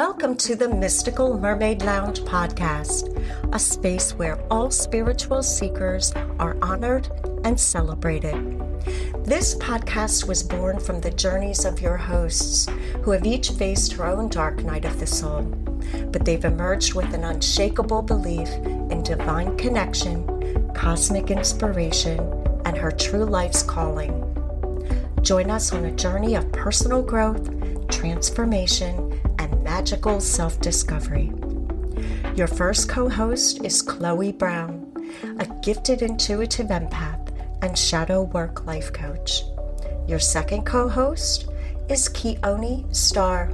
Welcome to the Mystical Mermaid Lounge podcast, a space where all spiritual seekers are honored and celebrated. This podcast was born from the journeys of your hosts, who have each faced her own dark night of the soul, but they've emerged with an unshakable belief in divine connection, cosmic inspiration, and her true life's calling. Join us on a journey of personal growth, transformation, and magical self-discovery. Your first co-host is Chloe Brown, a gifted intuitive empath and shadow work life coach. Your second co-host is Keone Starr,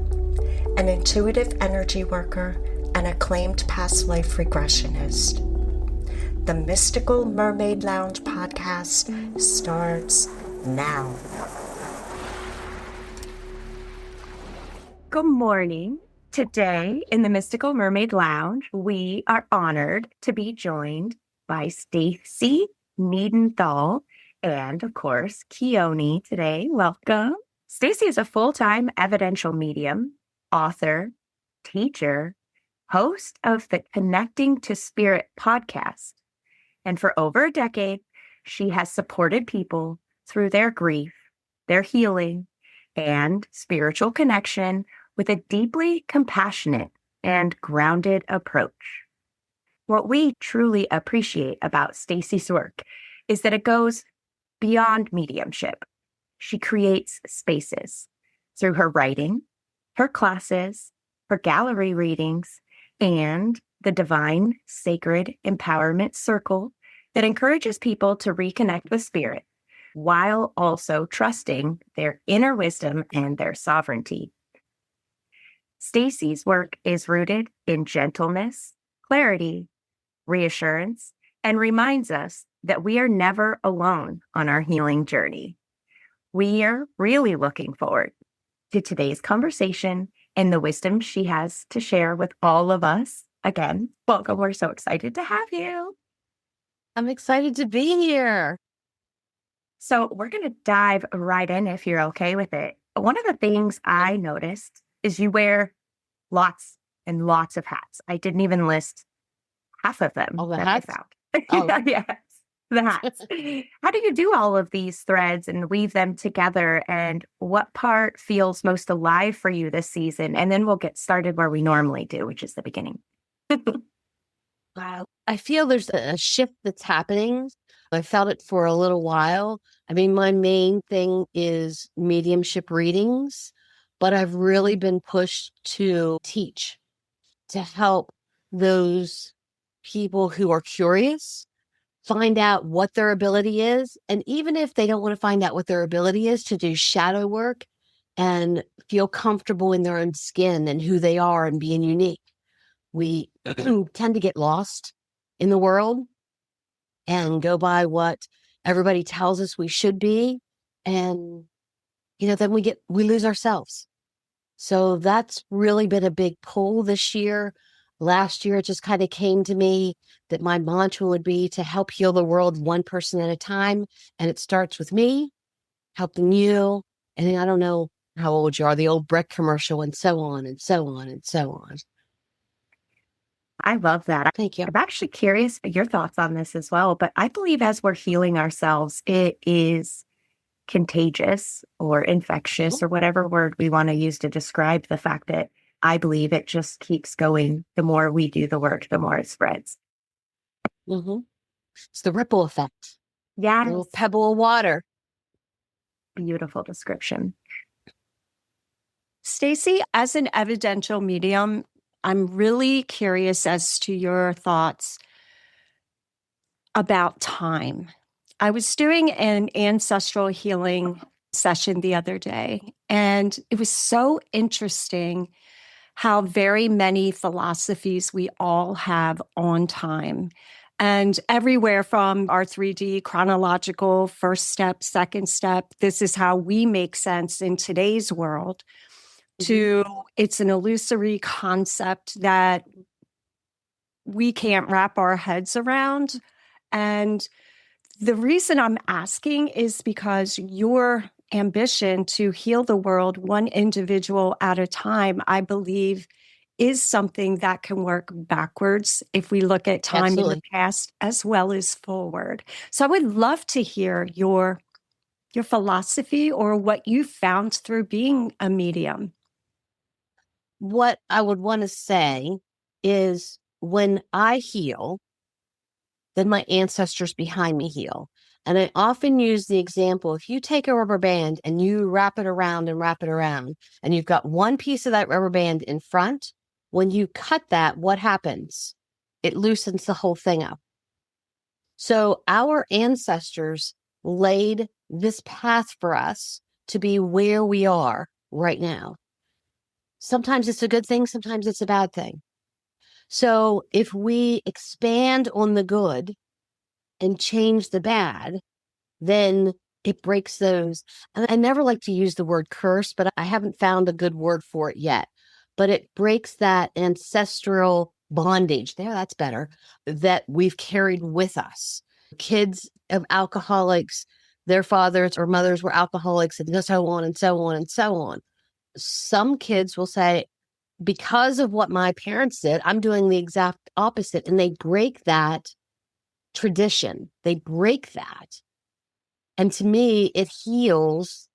an intuitive energy worker and acclaimed past life regressionist. The Mystical Mermaid Lounge podcast starts now. Good morning. Today in the Mystical Mermaid Lounge, we are honored to be joined by Stacey Niedentohl and, of course, Keone today. Welcome. Stacey is a full-time evidential medium, author, teacher, host of the Connecting to Spirit podcast. And for over a decade, she has supported people through their grief, their healing, and spiritual connection with a deeply compassionate and grounded approach. What we truly appreciate about Stacey's work is that it goes beyond mediumship. She creates spaces through her writing, her classes, her gallery readings, and the Divine Sacred Empowerment Circle that encourages people to reconnect with spirit while also trusting their inner wisdom and their sovereignty. Stacey's work is rooted in gentleness, clarity, reassurance, and reminds us that we are never alone on our healing journey. We are really looking forward to today's conversation and the wisdom she has to share with all of us. Again, welcome. We're so excited to have you. I'm excited to be here. So we're going to dive right in if you're okay with it. One of the things I noticed is you wear lots and lots of hats. I didn't even list half of them. All the that hats? I found. Oh. Yes, the hats. How do you do all of these threads and weave them together? And what part feels most alive for you this season? And then we'll get started where we normally do, which is the beginning. Wow. I feel there's a shift that's happening. I felt it for a little while. I mean, my main thing is mediumship readings, but I've really been pushed to teach, to help those people who are curious find out what their ability is. And even if they don't want to find out what their ability is, to do shadow work and feel comfortable in their own skin and who they are and being unique. We tend to get lost in the world and go by what everybody tells us we should be. And, then we lose ourselves. So that's really been a big pull this year. Last year, it just kind of came to me that my mantra would be to help heal the world one person at a time. And it starts with me, helping you. And I don't know how old you are, the old Breck commercial, and so on and so on and so on. I love that. Thank you. I'm actually curious your thoughts on this as well, but I believe as we're healing ourselves, it is contagious or infectious or whatever word we want to use to describe the fact that I believe it just keeps going. The more we do the work, the more it spreads. Mm-hmm. It's the ripple effect. Yeah. A little pebble of water. Beautiful description. Stacey, as an evidential medium, I'm really curious as to your thoughts about time. I was doing an ancestral healing session the other day, and it was so interesting how very many philosophies we all have on time. And everywhere from our 3D chronological first step, second step, this is how we make sense in today's world, to it's an illusory concept that we can't wrap our heads around. And the reason I'm asking is because your ambition to heal the world one individual at a time, I believe, is something that can work backwards if we look at time in the Absolutely. past as well as forward. So I would love to hear your philosophy or what you found through being a medium. What I would want to say is when I heal, then my ancestors behind me heal. And I often use the example, if you take a rubber band and you wrap it around and wrap it around, and you've got one piece of that rubber band in front, when you cut that, what happens? It loosens the whole thing up. So our ancestors laid this path for us to be where we are right now. Sometimes it's a good thing, sometimes it's a bad thing. So if we expand on the good and change the bad, then it breaks those. And I never like to use the word curse, but I haven't found a good word for it yet. But it breaks that ancestral bondage. There, that's better, that we've carried with us. Kids of alcoholics, their fathers or mothers were alcoholics, and so on and so on and so on. Some kids will say, because of what my parents did, I'm doing the exact opposite. And they break that tradition. They break that. And to me, it heals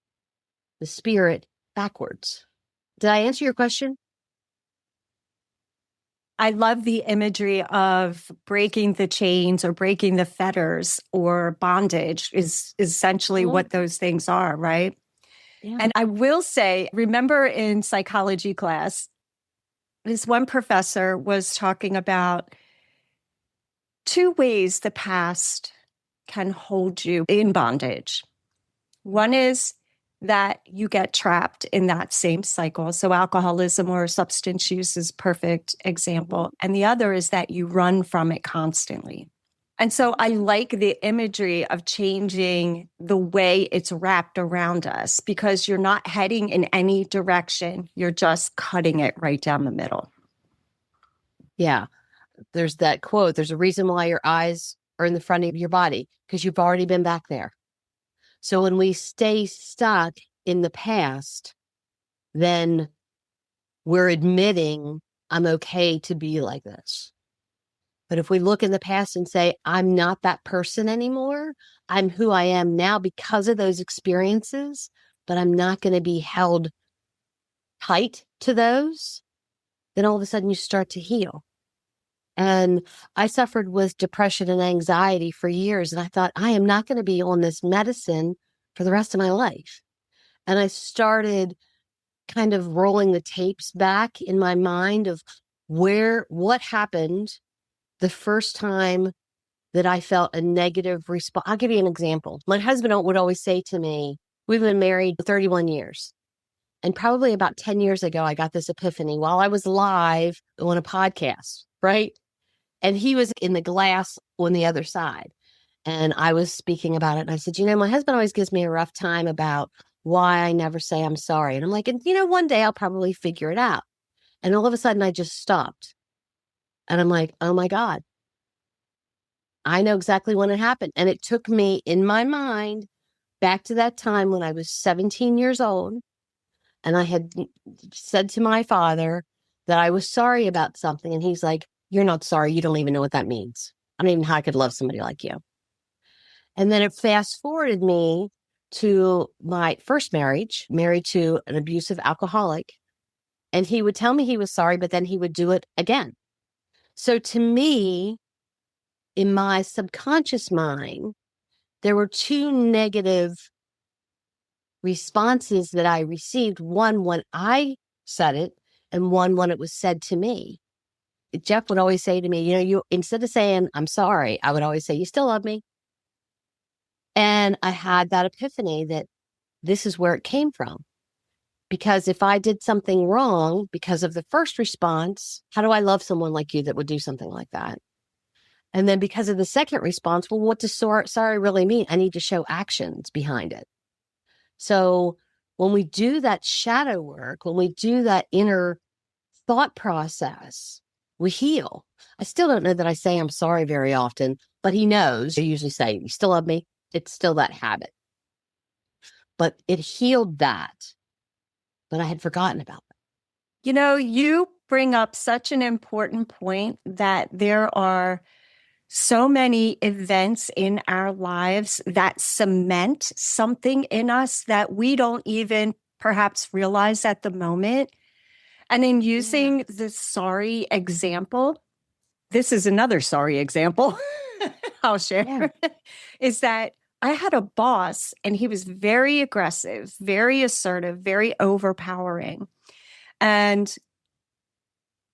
the spirit backwards. Did I answer your question? I love the imagery of breaking the chains or breaking the fetters or bondage is essentially what those things are, right? Yeah. And I will say, remember in psychology class, this one professor was talking about two ways the past can hold you in bondage. One is that you get trapped in that same cycle. So alcoholism or substance use is a perfect example. And the other is that you run from it constantly. And so I like the imagery of changing the way it's wrapped around us because you're not heading in any direction. You're just cutting it right down the middle. Yeah. There's that quote. There's a reason why your eyes are in the front of your body, because you've already been back there. So when we stay stuck in the past, then we're admitting I'm okay to be like this. But if we look in the past and say, I'm not that person anymore, I'm who I am now because of those experiences, but I'm not going to be held tight to those, then all of a sudden you start to heal. And I suffered with depression and anxiety for years. And I thought, I am not going to be on this medicine for the rest of my life. And I started kind of rolling the tapes back in my mind of what happened the first time that I felt a negative response. I'll give you an example. My husband would always say to me, we've been married 31 years. And probably about 10 years ago, I got this epiphany while I was live on a podcast, right? And he was in the glass on the other side. And I was speaking about it. And I said, my husband always gives me a rough time about why I never say I'm sorry. And I'm like, and one day I'll probably figure it out. And all of a sudden I just stopped. And I'm like, oh my God, I know exactly when it happened. And it took me in my mind back to that time when I was 17 years old. And I had said to my father that I was sorry about something. And he's like, you're not sorry. You don't even know what that means. I don't even know how I could love somebody like you. And then it fast forwarded me to my first marriage, married to an abusive alcoholic. And he would tell me he was sorry, but then he would do it again. So to me, in my subconscious mind, there were two negative responses that I received. One, when I said it, and one, when it was said to me. Jeff would always say to me, you instead of saying, I'm sorry, I would always say, you still love me. And I had that epiphany that this is where it came from. Because if I did something wrong because of the first response, how do I love someone like you that would do something like that? And then because of the second response, well, what does sorry really mean? I need to show actions behind it. So when we do that shadow work, when we do that inner thought process, we heal. I still don't know that I say I'm sorry very often, but he knows. I usually say, you still love me? It's still that habit. But it healed that. But I had forgotten about it. You bring up such an important point that there are so many events in our lives that cement something in us that we don't even perhaps realize at the moment. And in using the sorry example, this is another sorry example I'll share, is that I had a boss and he was very aggressive, very assertive, very overpowering. And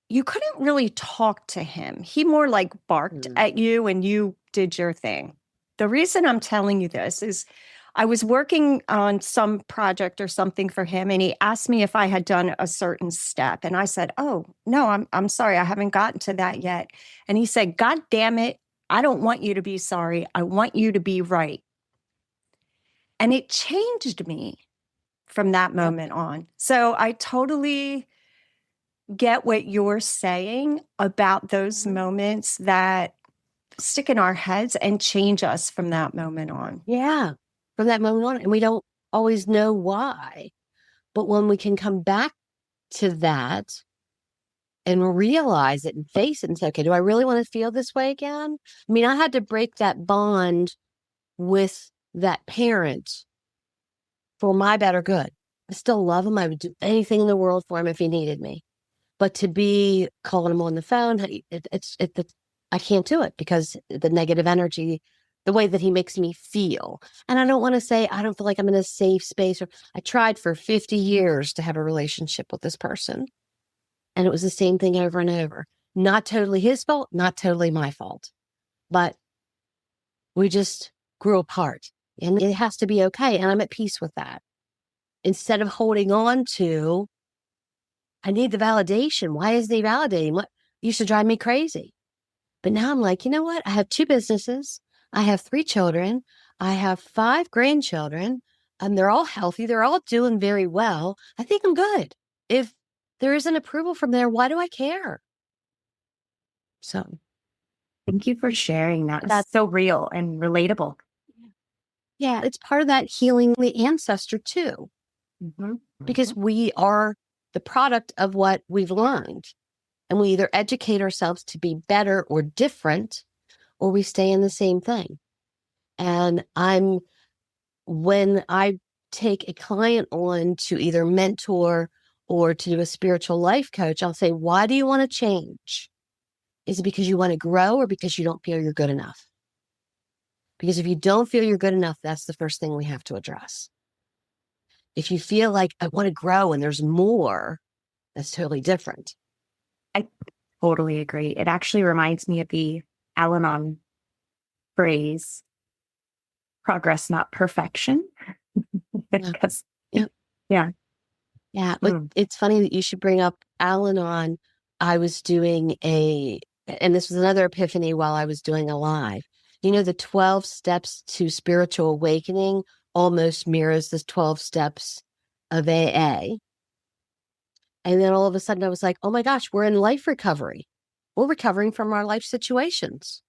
you couldn't really talk to him. He more like barked at you and you did your thing. The reason I'm telling you this is I was working on some project or something for him and he asked me if I had done a certain step. And I said, "Oh, no, I'm sorry. I haven't gotten to that yet." And he said, "God damn it. I don't want you to be sorry. I want you to be right." And it changed me from that moment on. So I totally get what you're saying about those moments that stick in our heads and change us from that moment on. Yeah, from that moment on. And we don't always know why. But when we can come back to that and realize it and face it and say, okay, do I really want to feel this way again? I mean, I had to break that bond with that parent for my better good. I still love him. I would do anything in the world for him if he needed me. But to be calling him on the phone, I can't do it because the negative energy, the way that he makes me feel. And I don't want to say I don't feel like I'm in a safe space. Or I tried for 50 years to have a relationship with this person. And it was the same thing over and over. Not totally his fault, not totally my fault. But we just grew apart. And it has to be okay. And I'm at peace with that. Instead of holding on to, I need the validation. Why isn't he validating? What used to drive me crazy? But now I'm like, you know what? I have 2 businesses. I have 3 children. I have 5 grandchildren. And they're all healthy. They're all doing very well. I think I'm good. If there isn't approval from there, why do I care? So thank you for sharing that. That's so real and relatable. Yeah, it's part of that healing the ancestor too. Because we are the product of what we've learned. And we either educate ourselves to be better or different, or we stay in the same thing. And when I take a client on to either mentor or to do a spiritual life coach, I'll say, why do you want to change? Is it because you want to grow or because you don't feel you're good enough? Because if you don't feel you're good enough, that's the first thing we have to address. If you feel like I want to grow and there's more, that's totally different. I totally agree. It actually reminds me of the Al-Anon phrase, progress, not perfection. Because, yeah. But it's funny that you should bring up Al-Anon. I was doing and this was another epiphany while I was doing a live. The 12 steps to spiritual awakening almost mirrors the 12 steps of AA. And then all of a sudden I was like, oh my gosh, we're in life recovery. We're recovering from our life situations.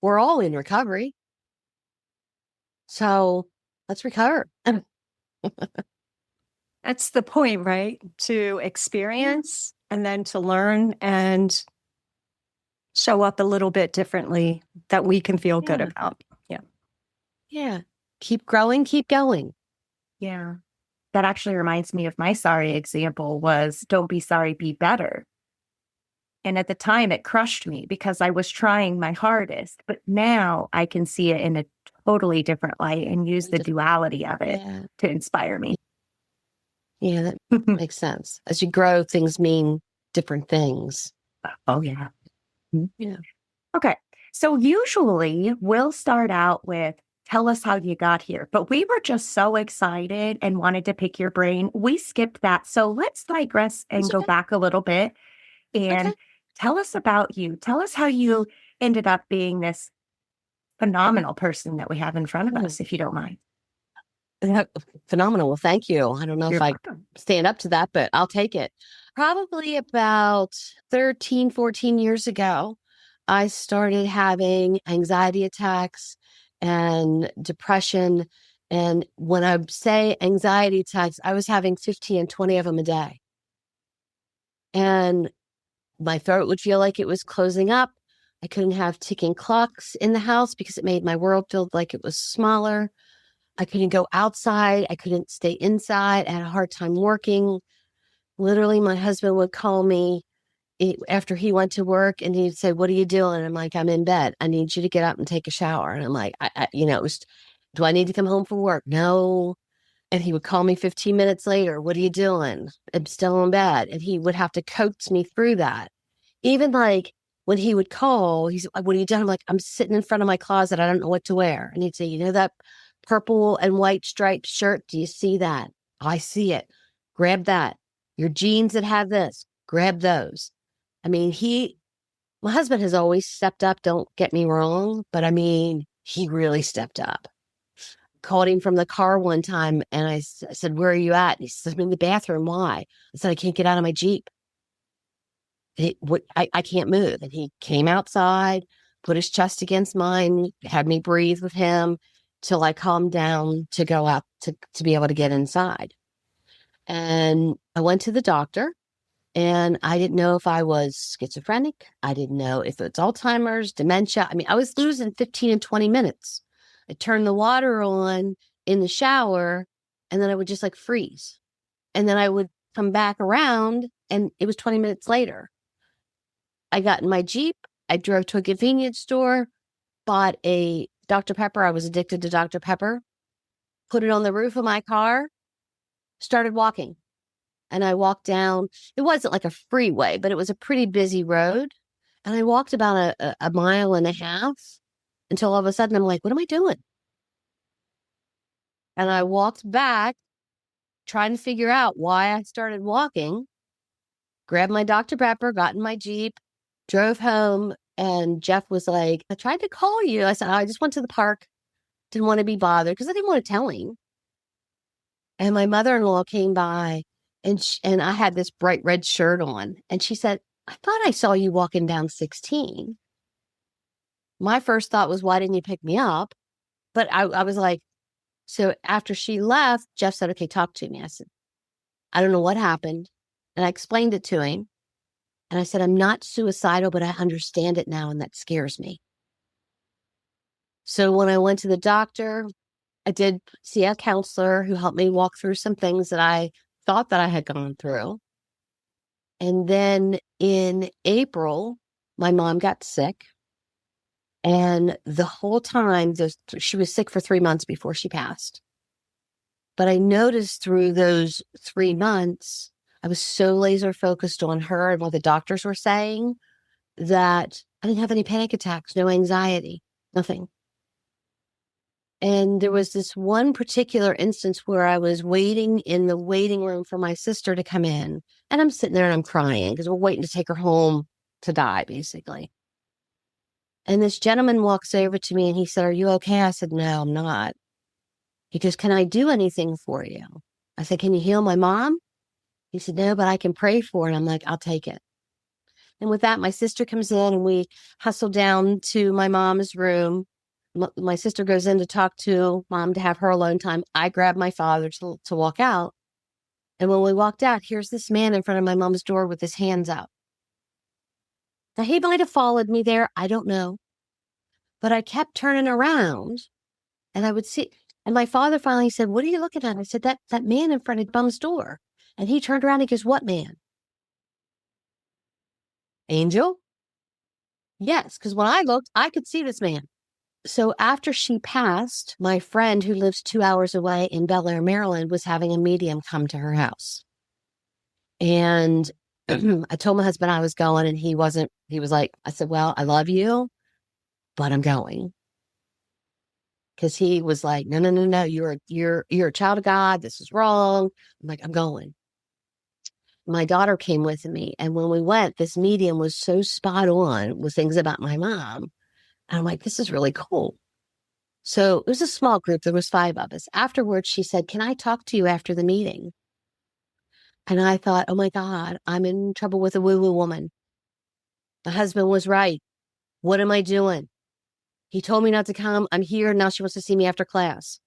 We're all in recovery. So let's recover. That's the point, right? To experience and then to learn and show up a little bit differently that we can feel good about. Yeah. Keep growing, keep going. Yeah. That actually reminds me of my sorry example was don't be sorry, be better. And at the time it crushed me because I was trying my hardest, but now I can see it in a totally different light and use the duality of it to inspire me. Yeah, that makes sense. As you grow, things mean different things. Oh, yeah. Yeah. Okay. So usually we'll start out with, tell us how you got here. But we were just so excited and wanted to pick your brain. We skipped that. So let's digress and go back a little bit and tell us about you. Tell us how you ended up being this phenomenal person that we have in front of us, if you don't mind. Phenomenal. Well, thank you. I don't know if I stand up to that, but I'll take it. Probably about 13, 14 years ago, I started having anxiety attacks and depression. And when I say anxiety attacks, I was having 15 and 20 of them a day. and my throat would feel like it was closing up. I couldn't have ticking clocks in the house because it made my world feel like it was smaller. I couldn't go outside. I couldn't stay inside. I had a hard time working. Literally, my husband would call me after he went to work and he'd say, "What are you doing?" I'm like, "I'm in bed. I need you to get up and take a shower." And I'm like, it was, "Do I need to come home from work?" "No." And he would call me 15 minutes later. "What are you doing?" "I'm still in bed." And he would have to coax me through that. Even like when he would call, he's like, "What are you doing?" I'm like, "I'm sitting in front of my closet. I don't know what to wear." And he'd say, "You know that purple and white striped shirt? Do you see that?" "I see it." "Grab that." "Your jeans that have this, grab those." I mean, my husband has always stepped up. Don't get me wrong. But I mean, he really stepped up. Called him from the car one time and I said, "Where are you at?" And he said, "I'm in the bathroom." "Why?" I said, "I can't get out of my Jeep. I can't move." And he came outside, put his chest against mine, had me breathe with him till I calmed down to go out to be able to get inside. And I went to the doctor and I didn't know if I was schizophrenic. I didn't know if it's Alzheimer's, dementia. I mean, I was losing 15 and 20 minutes. I turned the water on in the shower and then I would just like freeze. And then I would come back around and it was 20 minutes later. I got in my Jeep. I drove to a convenience store, bought a Dr. Pepper. I was addicted to Dr. Pepper, put it on the roof of my car, started walking. And I walked down, it wasn't like a freeway, but it was a pretty busy road. And I walked about a mile and a half until all of a sudden I'm like, "What am I doing?" And I walked back trying to figure out why I started walking, grabbed my Dr. Pepper, got in my Jeep, drove home. And Jeff was like, "I tried to call you." I said, "I just went to the park. Didn't want to be bothered," because I didn't want to tell him. And my mother-in-law came by and I had this bright red shirt on. And she said, "I thought I saw you walking down 16. My first thought was, "Why didn't you pick me up?" But I was like, so after she left, Jeff said, "Okay, talk to me." I said, "I don't know what happened." And I explained it to him. And I said, "I'm not suicidal, but I understand it now. And that scares me." So when I went to the doctor, I did see a counselor who helped me walk through some things that I thought that I had gone through. And then in April, my mom got sick. And the whole time, she was sick for 3 months before she passed. But I noticed through those 3 months, I was so laser focused on her and what the doctors were saying that I didn't have any panic attacks, no anxiety, nothing. And there was this one particular instance where I was waiting in the waiting room for my sister to come in. And I'm sitting there and I'm crying because we're waiting to take her home to die, basically. And this gentleman walks over to me and he said, "Are you okay?" I said, "No, I'm not." He goes, "Can I do anything for you?" I said, "Can you heal my mom?" He said, "No, but I can pray for it." I'm like, "I'll take it." And with that, my sister comes in and we hustle down to my mom's room. My sister goes in to talk to mom to have her alone time. I grab my father to walk out. And when we walked out, here's this man in front of my mom's door with his hands up. Now, he might have followed me there. I don't know. But I kept turning around and I would see. And my father finally said, "What are you looking at?" I said, that man in front of mom's door. And he turned around and goes, "What man?" "Angel?" "Yes." Because when I looked, I could see this man. So after she passed, my friend who lives 2 hours away in Bel Air, Maryland, was having a medium come to her house. And I told my husband I was going and he was like, I said, "Well, I love you, but I'm going." Because he was like, "No, no, no, no, you're a child of God. This is wrong." I'm like, "I'm going." My daughter came with me. And when we went, this medium was so spot on with things about my mom. And I'm like, this is really cool. So it was a small group. There was 5 of us. Afterwards, she said, "Can I talk to you after the meeting?" And I thought, oh my God, I'm in trouble with a woo-woo woman. My husband was right. What am I doing? He told me not to come. I'm here. Now she wants to see me after class.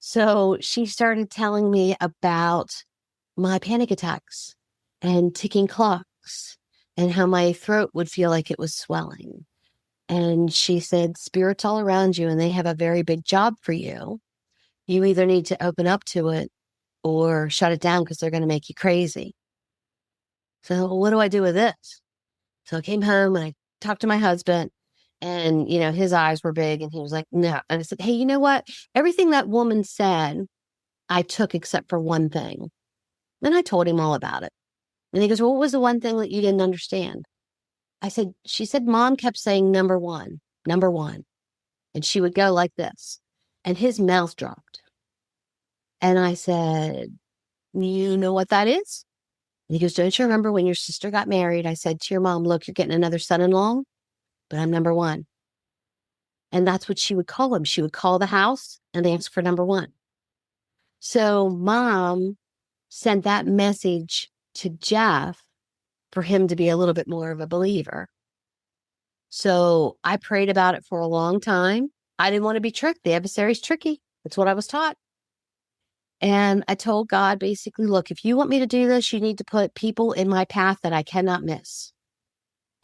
So she started telling me about my panic attacks and ticking clocks and how my throat would feel like it was swelling. And she said, spirits all around you, and they have a very big job for you. You either need to open up to it or shut it down because they're going to make you crazy. So what do I do with this? So I came home and I talked to my husband, and, his eyes were big and he was like, no. And I said, hey, you know what? Everything that woman said, I took except for one thing. Then I told him all about it. And he goes, well, what was the one thing that you didn't understand? I said, she said, Mom kept saying number one. And she would go like this. And his mouth dropped. And I said, you know what that is? And he goes, don't you remember when your sister got married? I said to your mom, look, you're getting another son-in-law, but I'm number one. And that's what she would call him. She would call the house and ask for number one. So Mom sent that message to Jeff for him to be a little bit more of a believer. So I prayed about it for a long time. I didn't want to be tricked. The adversary's tricky. That's what I was taught. And I told God, basically, look, if you want me to do this, you need to put people in my path that I cannot miss.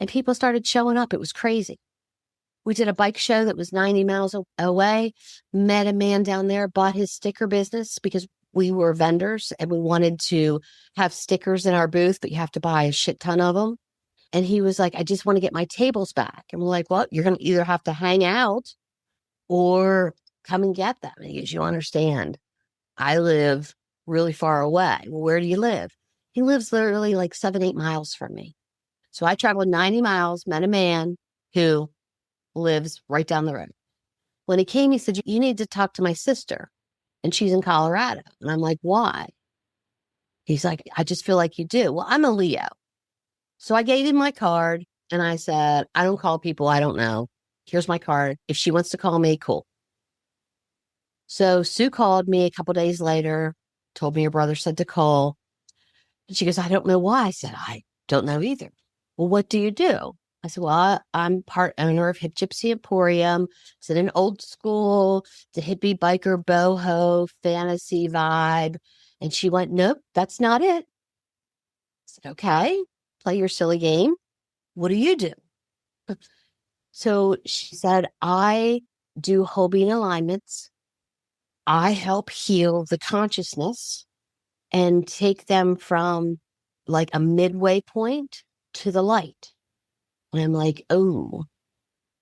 And people started showing up. It was crazy. We did a bike show that was 90 miles away, met a man down there, bought his sticker business because we were vendors and we wanted to have stickers in our booth, but you have to buy a shit ton of them. And he was like, I just want to get my tables back. And we're like, well, you're going to either have to hang out or come and get them. And he goes, you understand, I live really far away. Well, where do you live? He lives literally like 7-8 miles from me. So I traveled 90 miles, met a man who lives right down the road. When he came, he said, you need to talk to my sister. And she's in Colorado. And I'm like, why? He's like, I just feel like you do. Well, I'm a Leo. So I gave him my card and I said, I don't call people I don't know. Here's my card. If she wants to call me, cool. So Sue called me a couple days later, told me her brother said to call. And she goes, I don't know why. I said, I don't know either. Well, what do you do? I said, well, I'm part owner of Hip Gypsy Emporium. It's in an old school, the hippie biker boho fantasy vibe. And she went, nope, that's not it. I said, okay, play your silly game. What do you do? So she said, I do whole being alignments. I help heal the consciousness and take them from like a midway point to the light. And I'm like, oh,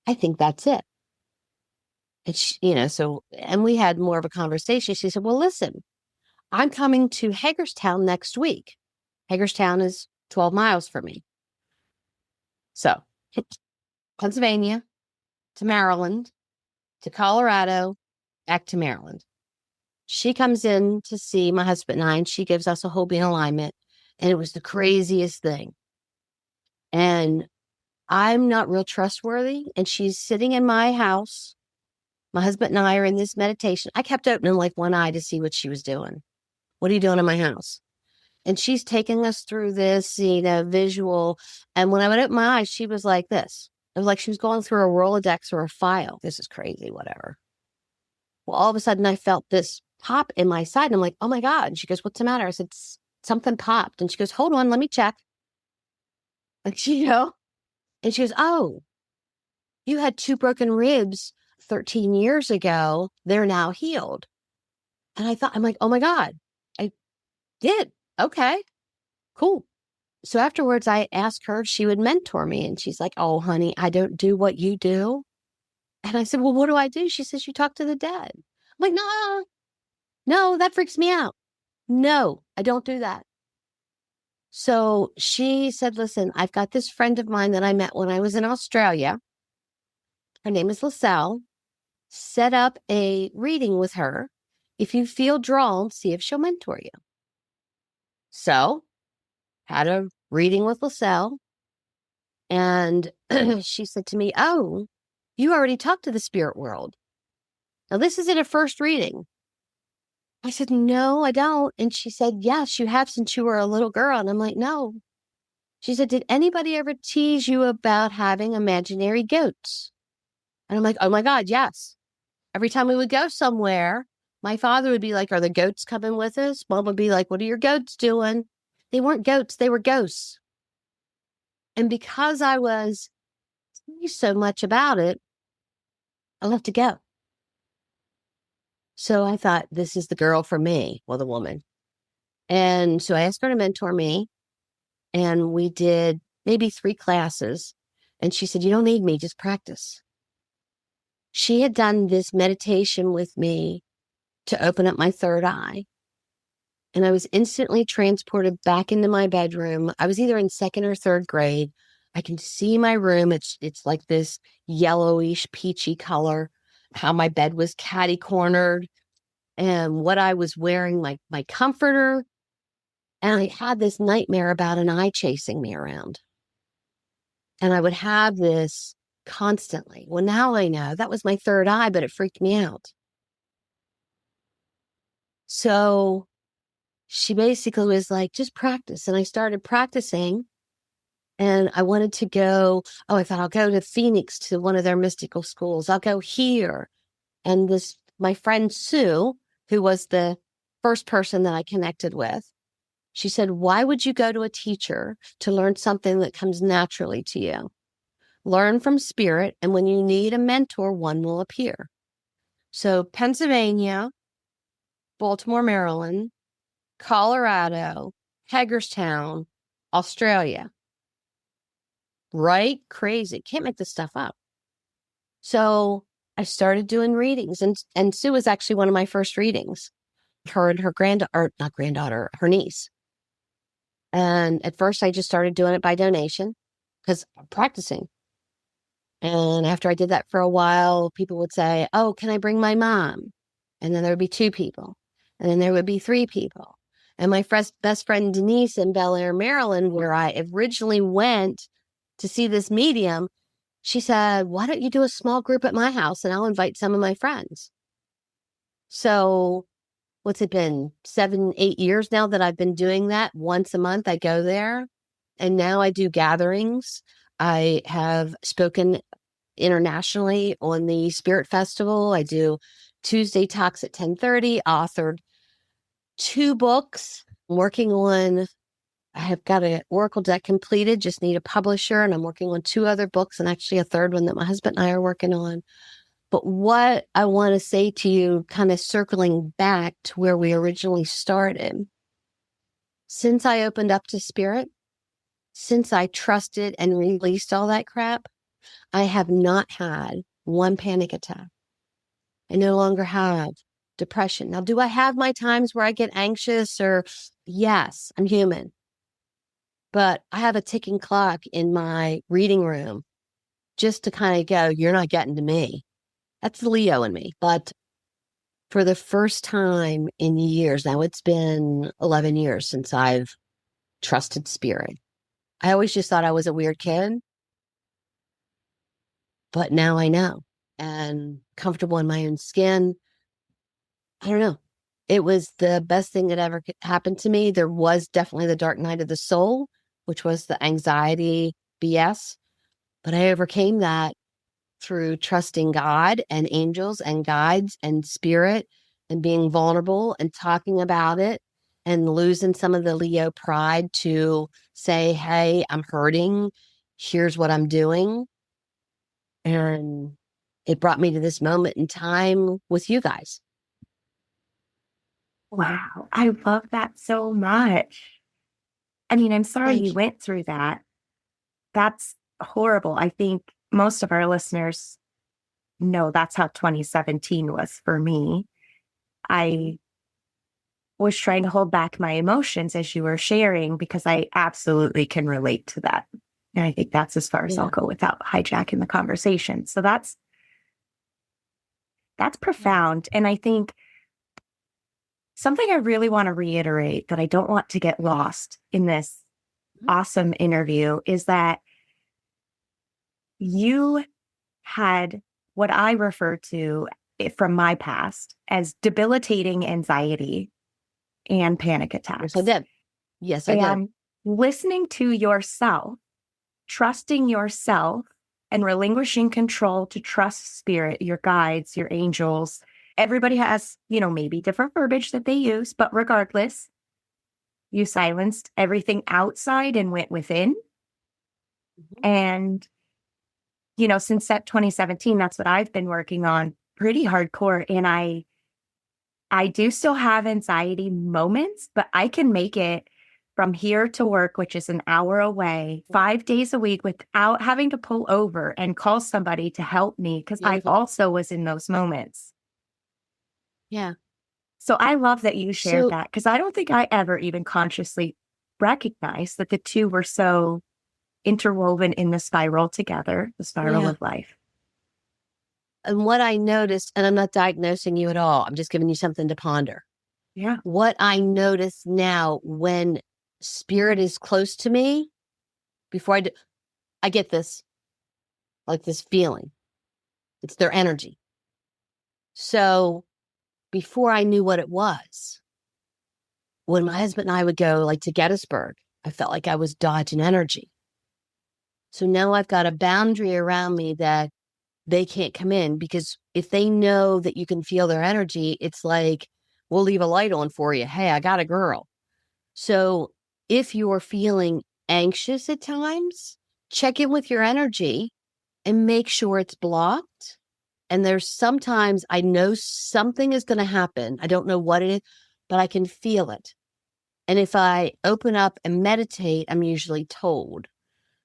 I think that's it. And she, and we had more of a conversation. She said, well, listen, I'm coming to Hagerstown next week. Hagerstown is 12 miles from me. So Pennsylvania to Maryland to Colorado, back to Maryland. She comes in to see my husband and I, and she gives us a whole being alignment. And it was the craziest thing. And I'm not real trustworthy. And she's sitting in my house. My husband and I are in this meditation. I kept opening like one eye to see what she was doing. What are you doing in my house? And she's taking us through this, visual. And when I would open my eyes, she was like this. It was like she was going through a Rolodex or a file. This is crazy, whatever. Well, all of a sudden I felt this pop in my side. And I'm like, oh my God. And she goes, what's the matter? I said, something popped. And she goes, hold on, let me check. And and she goes, oh, you had 2 broken ribs 13 years ago. They're now healed. And I'm like, oh my God, I did. Okay, cool. So afterwards, I asked her if she would mentor me. And she's like, oh, honey, I don't do what you do. And I said, well, what do I do? She says, you talk to the dead. I'm like, no, that freaks me out. No, I don't do that. So she said, listen, I've got this friend of mine that I met when I was in Australia. Her name is LaSalle. Set up a reading with her. If you feel drawn, see if she'll mentor you. So had a reading with LaSalle. And she said to me, oh, you already talked to the spirit world. Now, this is in a first reading. I said, no, I don't. And she said, yes, you have since you were a little girl. And I'm like, no. She said, did anybody ever tease you about having imaginary goats? And I'm like, oh my God, yes. Every time we would go somewhere, my father would be like, are the goats coming with us? Mom would be like, what are your goats doing? They weren't goats, they were ghosts. And because I was so much about it, I left to go. So I thought, this is the girl for me. Well, the woman. And so I asked her to mentor me. And we did maybe 3 classes. And she said, you don't need me, just practice. She had done this meditation with me to open up my third eye. And I was instantly transported back into my bedroom. I was either in 2nd or 3rd grade. I can see my room. It's like this yellowish, peachy color, how my bed was catty cornered and what I was wearing, my comforter. And I had this nightmare about an eye chasing me around. And I would have this constantly. Well, now I know that was my third eye, but it freaked me out. So she basically was like, just practice. And I started practicing. And I wanted to go, I thought I'll go to Phoenix to one of their mystical schools. I'll go here. And my friend Sue, who was the first person that I connected with, she said, why would you go to a teacher to learn something that comes naturally to you? Learn from spirit, and when you need a mentor, one will appear. So Pennsylvania, Baltimore, Maryland, Colorado, Hagerstown, Australia. Right? Crazy. Can't make this stuff up. So I started doing readings, and Sue was actually one of my first readings. Her and her her niece. And at first I just started doing it by donation because I'm practicing. And after I did that for a while, people would say, oh, can I bring my mom? And then there would be 2 people. And then there would be 3 people. And my best friend Denise in Bel Air, Maryland, where I originally went to see this medium, she said, why don't you do a small group at my house and I'll invite some of my friends? So what's it been, 7, 8 years now that I've been doing that? Once a month I go there. And now I do gatherings. I have spoken internationally on the Spirit Festival. I do Tuesday talks at 10:30, authored 2 books. I'm working on, I have got an Oracle deck completed, just need a publisher, and I'm working on 2 other books and actually a 3rd one that my husband and I are working on. But what I want to say to you, kind of circling back to where we originally started, since I opened up to spirit, since I trusted and released all that crap, I have not had one panic attack. I no longer have depression. Now, do I have my times where I get anxious yes, I'm human. But I have a ticking clock in my reading room just to kind of go, you're not getting to me. That's the Leo in me. But for the first time in years, now it's been 11 years since I've trusted spirit. I always just thought I was a weird kid, but now I know and comfortable in my own skin. I don't know. It was the best thing that ever happened to me. There was definitely the dark night of the soul, which was the anxiety BS, but I overcame that through trusting God and angels and guides and spirit and being vulnerable and talking about it and losing some of the Leo pride to say, hey, I'm hurting. Here's what I'm doing. And it brought me to this moment in time with you guys. Wow. I love that so much. I mean, I'm sorry Thank you you. went through that. That's horrible. I think most of our listeners know that's how 2017 was for me. I was trying to hold back my emotions as you were sharing because I absolutely can relate to that. And I think that's as far as I'll go without hijacking the conversation. So that's profound. And I think something I really want to reiterate that I don't want to get lost in this awesome interview is that you had what I refer to from my past as debilitating anxiety and panic attacks. Yes, I did. Yes, I did. And listening to yourself, trusting yourself, and relinquishing control to trust spirit, your guides, your angels. Everybody has, maybe different verbiage that they use, but regardless, You silenced everything outside and went within. And, since that 2017, that's what I've been working on pretty hardcore. And I do still have anxiety moments, but I can make it from here to work, which is an hour away, 5 days a week without having to pull over and call somebody to help me, because I also was in those moments. Yeah. So I love that you shared that, because I don't think I ever even consciously recognized that the two were so interwoven in the spiral together, the spiral of life. And what I noticed, and I'm not diagnosing you at all, I'm just giving you something to ponder. Yeah. What I notice now when spirit is close to me, before I get this, like this feeling. It's their energy. So before I knew what it was, when my husband and I would go like to Gettysburg, I felt like I was dodging energy. So now I've got a boundary around me that they can't come in, because if they know that you can feel their energy, it's like, we'll leave a light on for you. Hey, I got a girl. So if you're feeling anxious at times, check in with your energy and make sure it's blocked. And there's sometimes I know something is going to happen. I don't know what it is, but I can feel it. And if I open up and meditate, I'm usually told.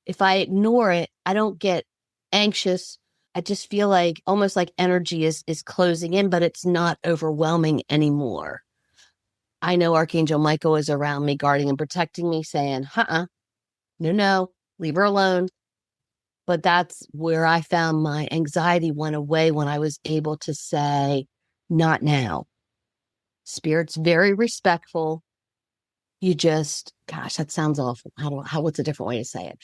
If I ignore it, I don't get anxious. I just feel like almost like energy is closing in, but it's not overwhelming anymore. I know Archangel Michael is around me, guarding and protecting me, saying, no, leave her alone. But that's where I found my anxiety went away, when I was able to say, not now. Spirit's very respectful. You just, gosh, that sounds awful. What's a different way to say it?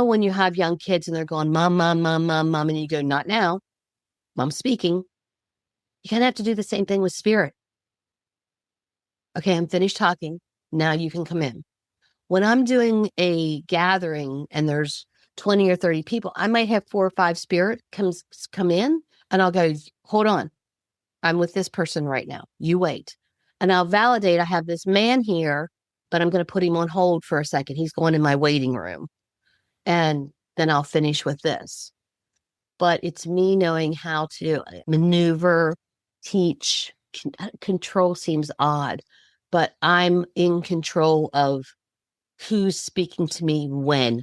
When you have young kids and they're going, mom, mom, mom, mom, mom, and you go, not now, mom's speaking. You kind of have to do the same thing with spirit. Okay, I'm finished talking. Now you can come in. When I'm doing a gathering and there's 20 or 30 people, I might have 4 or 5 spirit come in, and I'll go, hold on. I'm with this person right now. You wait. And I'll validate, I have this man here, but I'm going to put him on hold for a second. He's going in my waiting room. And then I'll finish with this. But it's me knowing how to maneuver, teach. Control seems odd, but I'm in control of who's speaking to me when,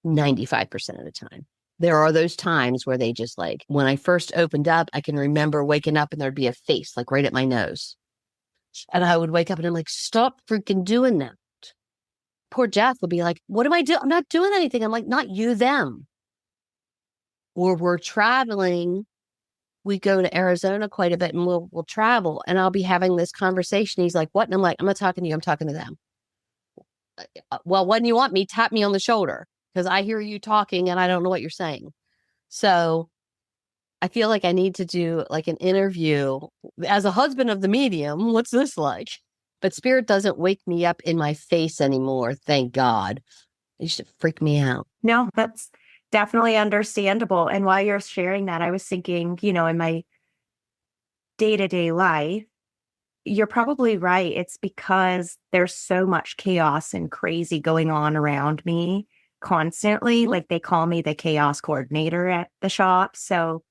95% of the time. There are those times where they just like, when I first opened up, I can remember waking up and there'd be a face like right at my nose. And I would wake up and I'm like, stop freaking doing that. Poor Jeff would be like, what am I doing? I'm not doing anything. I'm like, not you, them. Or we're traveling. We go to Arizona quite a bit, and we'll travel, and I'll be having this conversation. He's like, what? And I'm like, I'm not talking to you. I'm talking to them. Well, when you want me, tap me on the shoulder, because I hear you talking and I don't know what you're saying. So I feel like I need to do like an interview as a husband of the medium. What's this like? But spirit doesn't wake me up in my face anymore. Thank God. It used to freak me out. No, that's definitely understandable. And while you're sharing that, I was thinking, in my day-to-day life, you're probably right. It's because there's so much chaos and crazy going on around me constantly. Like, they call me the chaos coordinator at the shop. So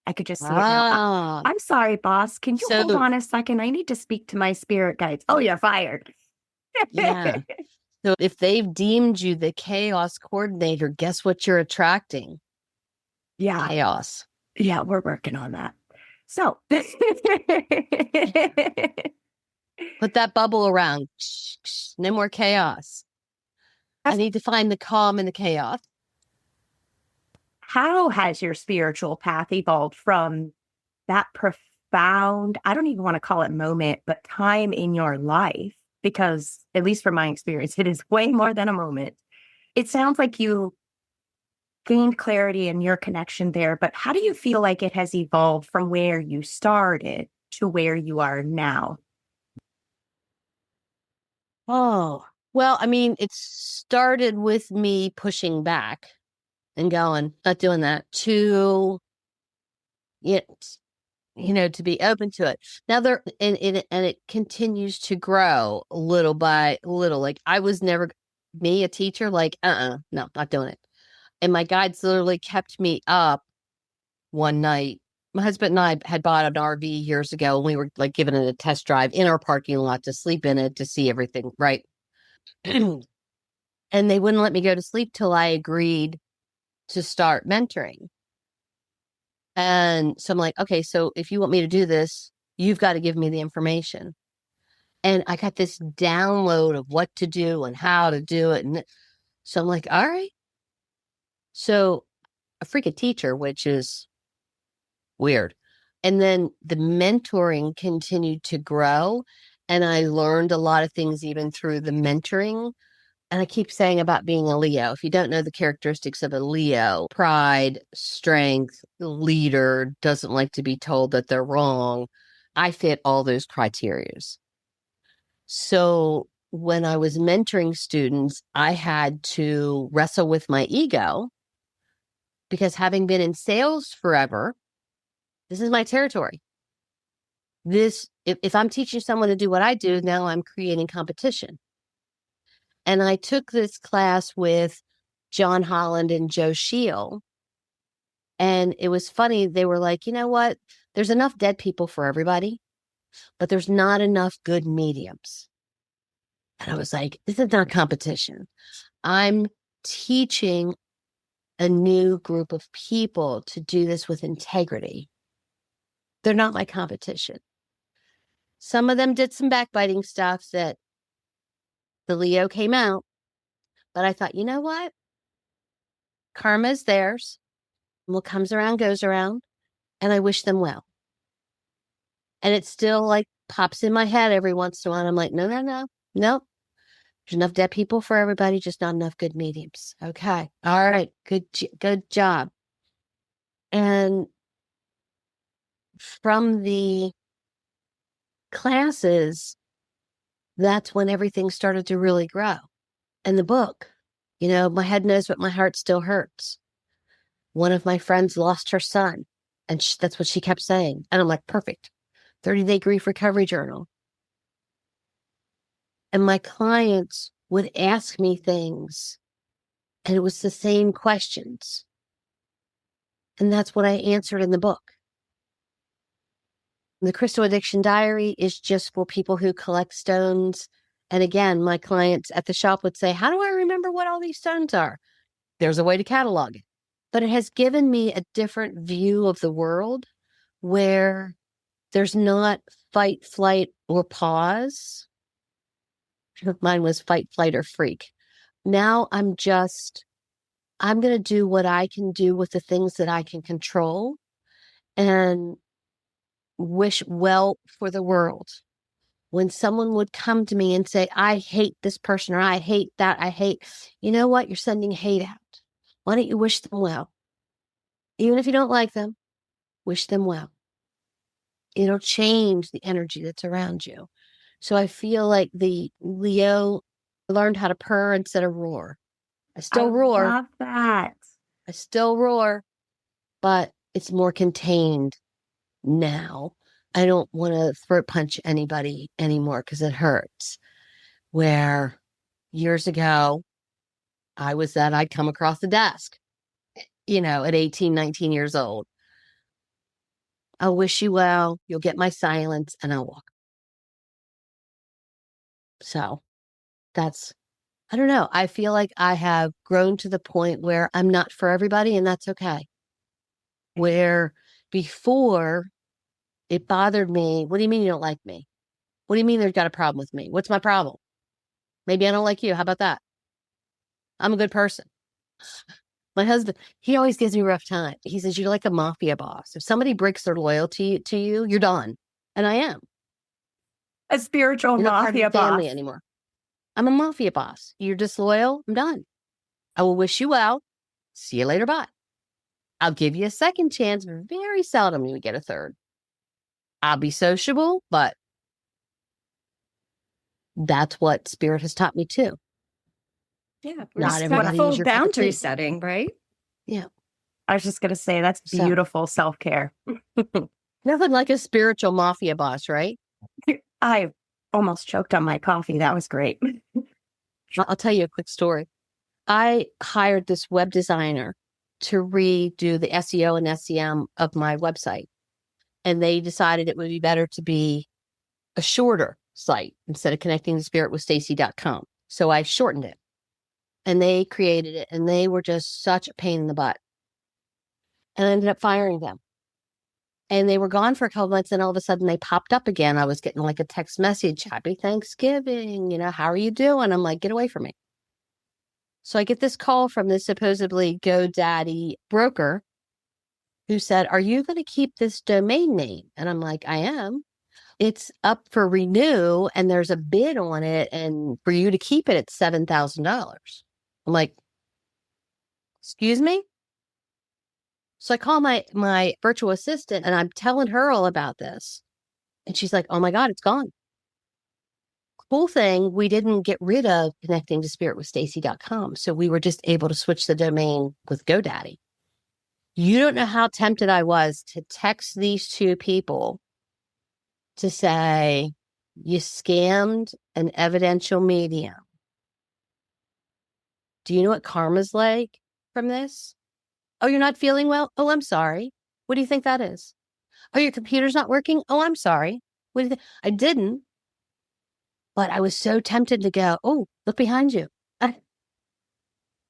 I could just see it now. I'm sorry, boss. Can you hold on a second? I need to speak to my spirit guides. Oh, you're fired. Yeah. So if they've deemed you the chaos coordinator, guess what you're attracting? Yeah. Chaos. Yeah, we're working on that. So put that bubble around. No more chaos. I need to find the calm in the chaos. How has your spiritual path evolved from that profound, I don't even want to call it moment, but time in your life? Because at least from my experience, it is way more than a moment. It sounds like you gained clarity in your connection there, but how do you feel like it has evolved from where you started to where you are now? Oh, well, I mean, it started with me pushing back and going, not doing that, to it. to be open to it. Now and it continues to grow little by little. Like I was never me, a teacher, like, no, not doing it. And my guides literally kept me up one night. My husband and I had bought an RV years ago, and we were like giving it a test drive in our parking lot to sleep in it, to see everything, right? And they wouldn't let me go to sleep till I agreed to start mentoring. And so I'm like, okay, so if you want me to do this, you've got to give me the information. And I got this download of what to do and how to do it. And so I'm like, all right. So a freaking teacher, which is weird. And then the mentoring continued to grow. And I learned a lot of things even through the mentoring. And I keep saying about being a Leo. If you don't know the characteristics of a Leo, pride, strength, leader, doesn't like to be told that they're wrong. I fit all those criterias. So when I was mentoring students, I had to wrestle with my ego because having been in sales forever, this is my territory. If I'm teaching someone to do what I do, now I'm creating competition. And I took this class with John Holland and Joe Shield. And it was funny. They were like, you know what? There's enough dead people for everybody, but there's not enough good mediums. And I was like, this is not competition. I'm teaching a new group of people to do this with integrity. They're not my competition. Some of them did some backbiting stuff that the Leo came out, but I thought, you know what? Karma is theirs. What comes around goes around, and I wish them well. And it still like pops in my head every once in a while. I'm like, no. There's enough dead people for everybody, just not enough good mediums. Okay. All right. Good job. And from the classes, that's when everything started to really grow. And the book, my head knows, but my heart still hurts. One of my friends lost her son, and that's what she kept saying. And I'm like, perfect. 30-day grief recovery journal. And my clients would ask me things, and it was the same questions. And that's what I answered in the book. The Crystal Addiction Diary is just for people who collect stones. And again, my clients at the shop would say, how do I remember what all these stones are? There's a way to catalog it. But it has given me a different view of the world where there's not fight, flight, or pause. Mine was fight, flight, or freak. Now I'm going to do what I can do with the things that I can control and wish well for the world. When someone would come to me and say, I hate this person, or I hate that, you know what? You're sending hate out. Why don't you wish them well? Even if you don't like them, wish them well. It'll change the energy that's around you. So I feel like the Leo learned how to purr instead of roar. I still roar. I love that. I still roar, but it's more contained now. I don't want to throat punch anybody anymore because it hurts. Where years ago, I'd come across the desk, at 18, 19 years old. I'll wish you well. You'll get my silence, and I'll walk. So I don't know. I feel like I have grown to the point where I'm not for everybody, and that's okay. Where before it bothered me. What do you mean you don't like me? What do you mean there's got a problem with me? What's my problem? Maybe I don't like you. How about that? I'm a good person. My husband, he always gives me a rough time. He says, you're like a mafia boss. If somebody breaks their loyalty to you, you're done. And I am. A spiritual You're not mafia part of the family boss anymore. I'm a mafia boss. You're disloyal. I'm done. I will wish you well. See you later. Bye. I'll give you a second chance. Very seldom you get a third. I'll be sociable, but that's what spirit has taught me too. Yeah, not everybody is your boundary setting, right? Yeah. I was just going to say that's beautiful self-care. Nothing like a spiritual mafia boss, right? I almost choked on my coffee. That was great. I'll tell you a quick story. I hired this web designer to redo the SEO and SEM of my website. And they decided it would be better to be a shorter site instead of connecting the spirit with Stacey.com. So I shortened it and they created it and they were just such a pain in the butt. And I ended up firing them. And they were gone for a couple months and all of a sudden they popped up again. I was getting like a text message, Happy Thanksgiving, how are you doing? I'm like, get away from me. So I get this call from this supposedly GoDaddy broker who said, are you going to keep this domain name? And I'm like, I am. It's up for renew and there's a bid on it. And for you to keep it, it's $7,000. I'm like, excuse me? So I call my virtual assistant and I'm telling her all about this. And she's like, oh my God, it's gone. Cool thing, we didn't get rid of connecting to spirit with Stacey.com. So we were just able to switch the domain with GoDaddy. You don't know how tempted I was to text these two people to say, you scammed an evidential medium. Do you know what karma's like from this? Oh, you're not feeling well? Oh, I'm sorry. What do you think that is? Oh, your computer's not working? Oh, I'm sorry. What do you think? I didn't. But I was so tempted to go, oh, look behind you.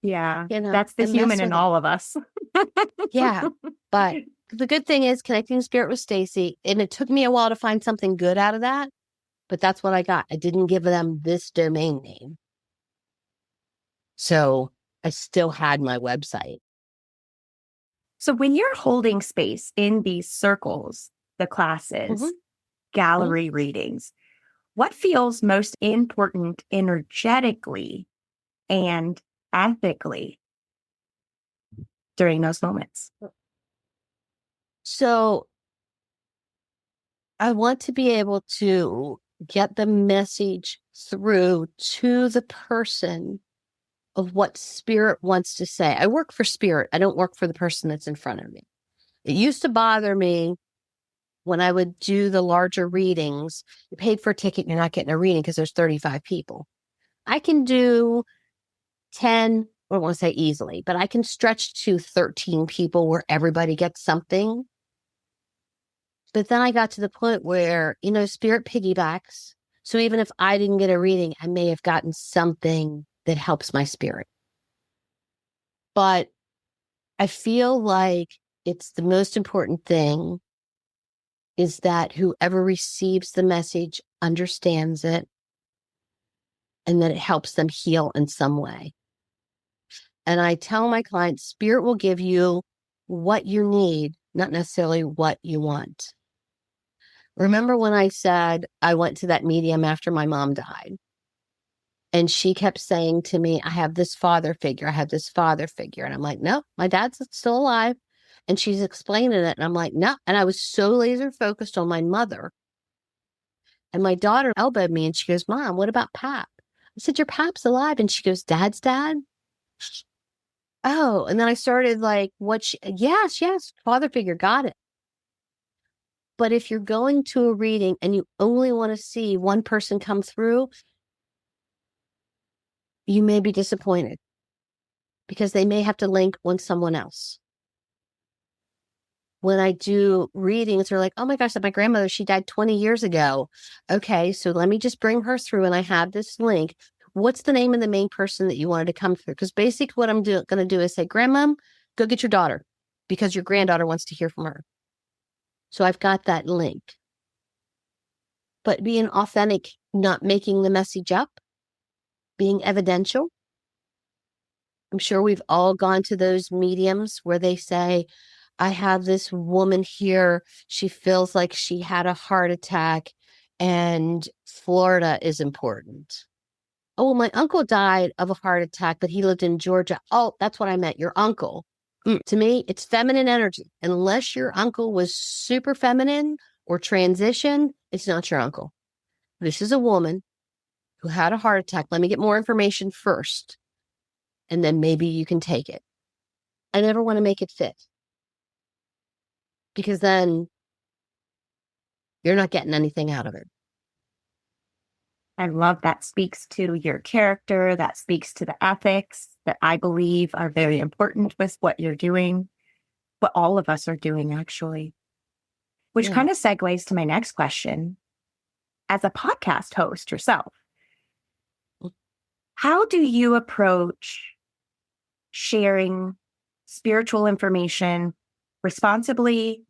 Yeah, that's the and human mess in with it. all of us. Yeah. But the good thing is connecting spirit with Stacey, and it took me a while to find something good out of that, but that's what I got. I didn't give them this domain name. So I still had my website. So when you're holding space in these circles, the classes, gallery readings, what feels most important energetically and ethically during those moments? So I want to be able to get the message through to the person of what spirit wants to say. I work for spirit. I don't work for the person that's in front of me. It used to bother me when I would do the larger readings. You paid for a ticket, you're not getting a reading because there's 35 people. I can do 10, I don't want to say easily, but I can stretch to 13 people where everybody gets something. But then I got to the point where, spirit piggybacks. So even if I didn't get a reading, I may have gotten something that helps my spirit. But I feel like it's the most important thing is that whoever receives the message understands it and that it helps them heal in some way. And I tell my clients, spirit will give you what you need, not necessarily what you want. Remember when I said I went to that medium after my mom died? And she kept saying to me, I have this father figure. I have this father figure. And I'm like, no, my dad's still alive. And she's explaining it. And I'm like, no. And I was so laser focused on my mother. And my daughter elbowed me and she goes, Mom, what about Pap? I said, your Pap's alive. And she goes, Dad's dad? Oh, and then I started like, yes, father figure, got it. But if you're going to a reading and you only want to see one person come through, you may be disappointed because they may have to link on someone else. When I do readings, they're like, oh my gosh, my grandmother, she died 20 years ago. Okay, so let me just bring her through and I have this link. What's the name of the main person that you wanted to come through? Because basically what I'm going to do is say, Grandma, go get your daughter because your granddaughter wants to hear from her. So I've got that link. But being authentic, not making the message up, being evidential. I'm sure we've all gone to those mediums where they say, I have this woman here. She feels like she had a heart attack and Florida is important. Oh, well, my uncle died of a heart attack, but he lived in Georgia. Oh, that's what I meant. Your uncle. To me, it's feminine energy. Unless your uncle was super feminine or transition, it's not your uncle. This is a woman who had a heart attack. Let me get more information first, and then maybe you can take it. I never want to make it fit. Because then you're not getting anything out of it. I love that speaks to your character. That speaks to the ethics that I believe are very important with what you're doing, what all of us are doing, actually. Which Yeah. kind of segues to my next question. As a podcast host yourself, how do you approach sharing spiritual information responsibly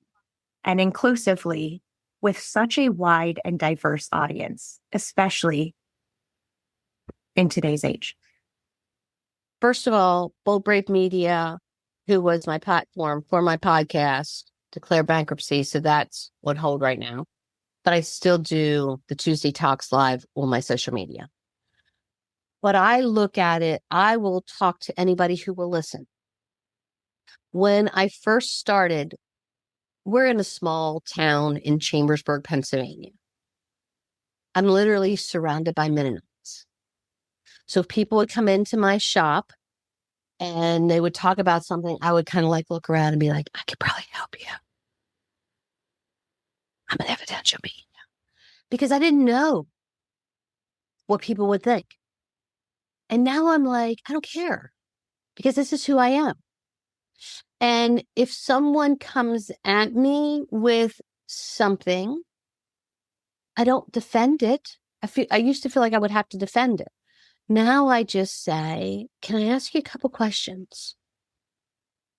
and inclusively with such a wide and diverse audience, especially in today's age? First of all, Bold Brave Media, who was my platform for my podcast, declared bankruptcy. So that's on hold right now. But I still do the Tuesday Talks live on my social media. But I look at it, I will talk to anybody who will listen. When I first started, we're in a small town in Chambersburg, Pennsylvania. I'm literally surrounded by Mennonites. So if people would come into my shop and they would talk about something, I would kind of like look around and be like, I could probably help you. I'm an evidential medium. Because I didn't know what people would think. And now I'm like, I don't care because this is who I am. And if someone comes at me with something, I don't defend it. I used to feel like I would have to defend it. Now I just say, can I ask you a couple questions?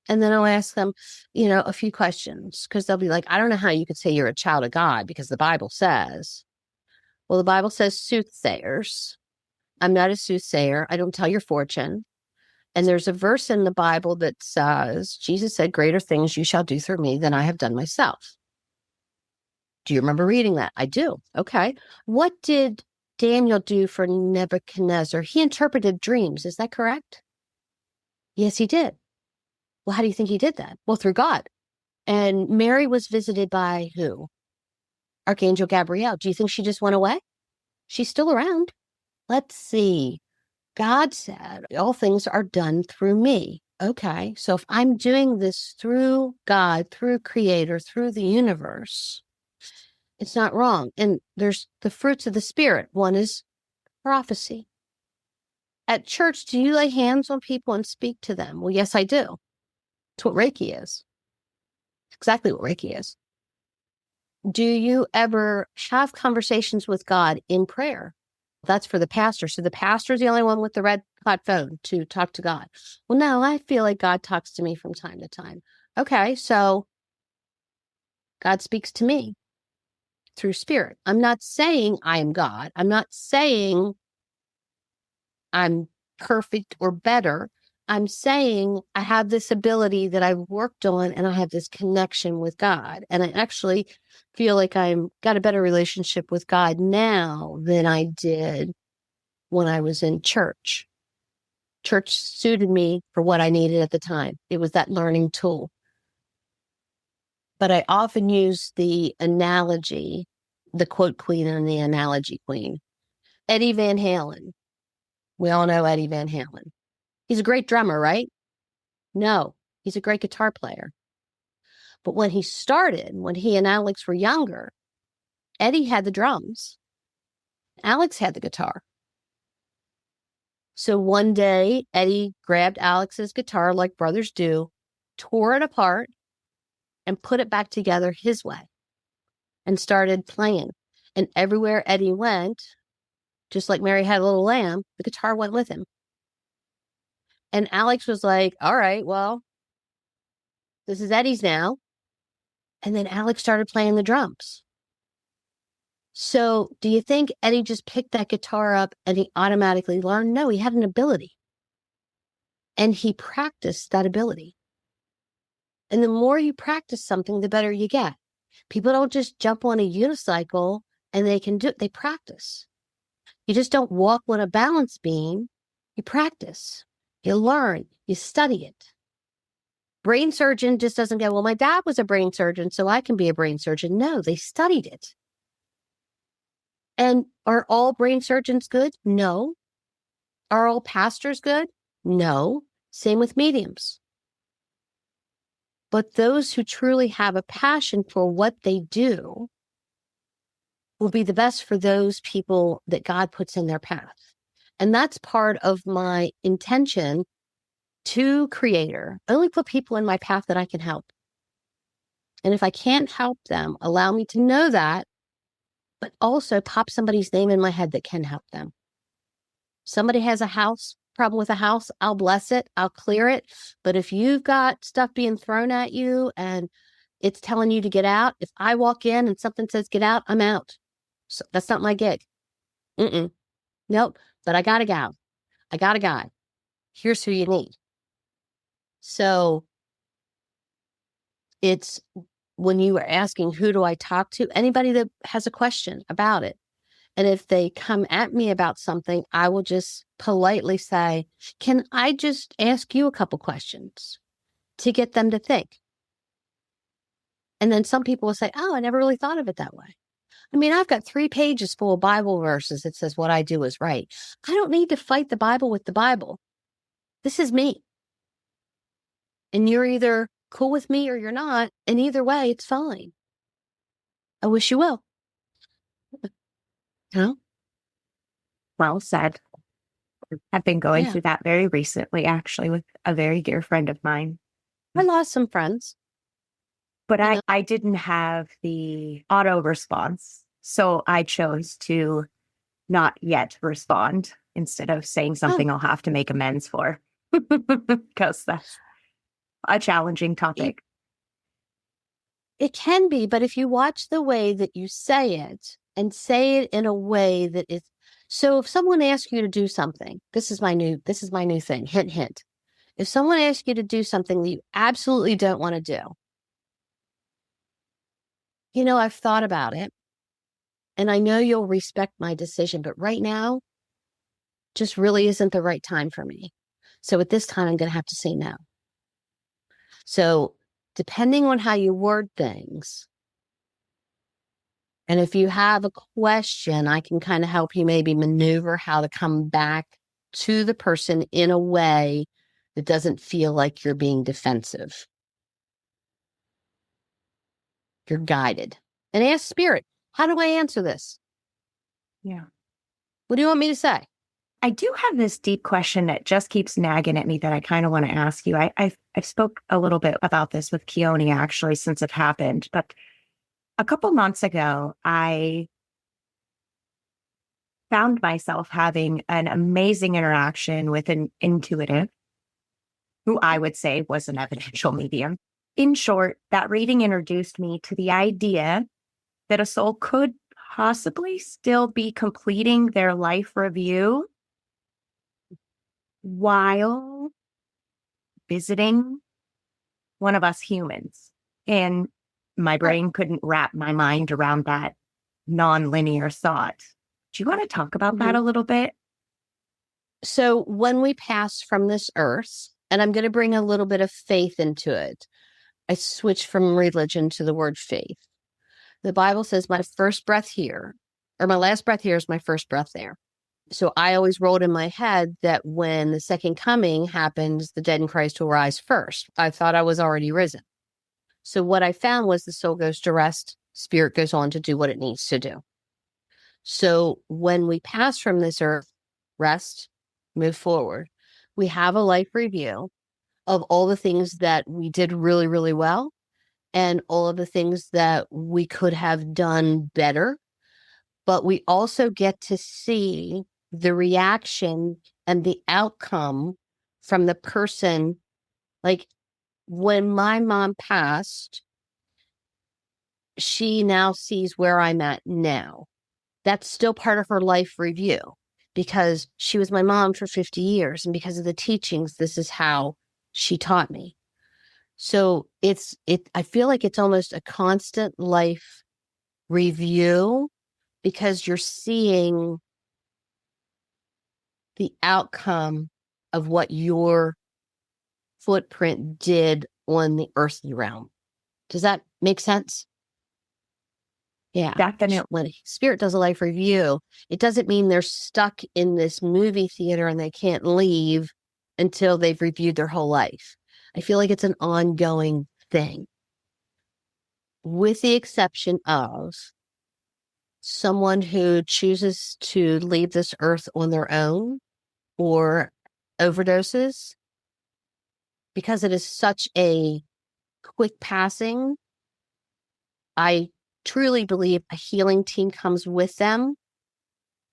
And then I'll ask them, a few questions because they'll be like, I don't know how you could say you're a child of God because the Bible says. Well, the Bible says soothsayers. I'm not a soothsayer. I don't tell your fortune. And there's a verse in the Bible that says, Jesus said, greater things you shall do through me than I have done myself. Do you remember reading that? I do. Okay. What did Daniel do for Nebuchadnezzar? He interpreted dreams. Is that correct? Yes, he did. Well, how do you think he did that? Well, through God. And Mary was visited by who? Archangel Gabriel. Do you think she just went away? She's still around. Let's see. God said, all things are done through me. Okay. So if I'm doing this through God, through Creator, through the universe, it's not wrong. And there's the fruits of the Spirit. One is prophecy. At church, do you lay hands on people and speak to them? Well, yes, I do. It's what Reiki is. It's exactly what Reiki is. Do you ever have conversations with God in prayer? That's for the pastor. So the pastor is the only one with the red hot phone to talk to God. Well, no, I feel like God talks to me from time to time. Okay, so God speaks to me through spirit. I'm not saying I am God. I'm not saying I'm perfect or better. I'm saying I have this ability that I've worked on and I have this connection with God. And I actually feel like I'm got a better relationship with God now than I did when I was in church. Church suited me for what I needed at the time. It was that learning tool. But I often use the analogy, the quote queen and the analogy queen. Eddie Van Halen. We all know Eddie Van Halen. He's a great drummer, right? No, he's a great guitar player. But when he started, when he and Alex were younger, Eddie had the drums. Alex had the guitar. So one day, Eddie grabbed Alex's guitar like brothers do, tore it apart, and put it back together his way and started playing. And everywhere Eddie went, just like Mary had a little lamb, the guitar went with him. And Alex was like, all right, well, this is Eddie's now. And then Alex started playing the drums. So do you think Eddie just picked that guitar up and he automatically learned? No, he had an ability. And he practiced that ability. And the more you practice something, the better you get. People don't just jump on a unicycle and they can do it. They practice. You just don't walk on a balance beam. You practice. You learn. You study it. Brain surgeon just doesn't go, well, my dad was a brain surgeon, so I can be a brain surgeon. No, they studied it. And are all brain surgeons good? No. Are all pastors good? No. Same with mediums. But those who truly have a passion for what they do will be the best for those people that God puts in their path. And that's part of my intention to Creator. I only put people in my path that I can help. And if I can't help them, allow me to know that, but also pop somebody's name in my head that can help them. Somebody has a problem with a house, I'll bless it, I'll clear it. But if you've got stuff being thrown at you and it's telling you to get out, if I walk in and something says get out, I'm out. So that's not my gig. Nope. But I got a gal. I got a guy. Here's who you need. So it's when you are asking, who do I talk to? Anybody that has a question about it. And if they come at me about something, I will just politely say, can I just ask you a couple questions to get them to think? And then some people will say, oh, I never really thought of it that way. I mean, I've got 3 pages full of Bible verses that says what I do is right. I don't need to fight the Bible with the Bible. This is me. And you're either cool with me or you're not. And either way, it's fine. I wish you will. Huh? Well said. I've been going Yeah. through that very recently, actually, with a very dear friend of mine. I lost some friends. But Yeah. I didn't have the auto response. So I chose to not yet respond instead of saying something I'll have to make amends for. Because that's a challenging topic. It can be, but if you watch the way that you say it and say it in a way that is, so if someone asks you to do something, this is my new thing, hint, hint. If someone asks you to do something that you absolutely don't want to do, I've thought about it and I know you'll respect my decision, but right now just really isn't the right time for me. So at this time, I'm going to have to say no. So depending on how you word things, and if you have a question, I can kind of help you maybe maneuver how to come back to the person in a way that doesn't feel like you're being defensive. You're guided. And ask Spirit, how do I answer this? Yeah. What do you want me to say? I do have this deep question that just keeps nagging at me that I kind of want to ask you. I've spoke a little bit about this with Keone actually since it happened, but a couple months ago, I found myself having an amazing interaction with an intuitive, who I would say was an evidential medium. In short, that reading introduced me to the idea that a soul could possibly still be completing their life review while visiting one of us humans. And my brain couldn't wrap my mind around that non-linear thought. Do you want to talk about that a little bit? So when we pass from this earth, and I'm going to bring a little bit of faith into it, I switched from religion to the word faith. The Bible says my first breath here, or my last breath here is my first breath there. So I always rolled in my head that when the second coming happens, the dead in Christ will rise first. I thought I was already risen. So what I found was the soul goes to rest, spirit goes on to do what it needs to do. So when we pass from this earth, rest, move forward, we have a life review of all the things that we did really, really well and all of the things that we could have done better. But we also get to see the reaction and the outcome from the person. Like when my mom passed, she now sees where I'm at now. That's still part of her life review because she was my mom for 50 years. And because of the teachings, this is how she taught me. So I feel like it's almost a constant life review because you're seeing the outcome of what your footprint did on the earthly realm. Does that make sense? Yeah. Definitely. When spirit does a life review, it doesn't mean they're stuck in this movie theater and they can't leave until they've reviewed their whole life. I feel like it's an ongoing thing. With the exception of someone who chooses to leave this earth on their own or overdoses, because it is such a quick passing, I truly believe a healing team comes with them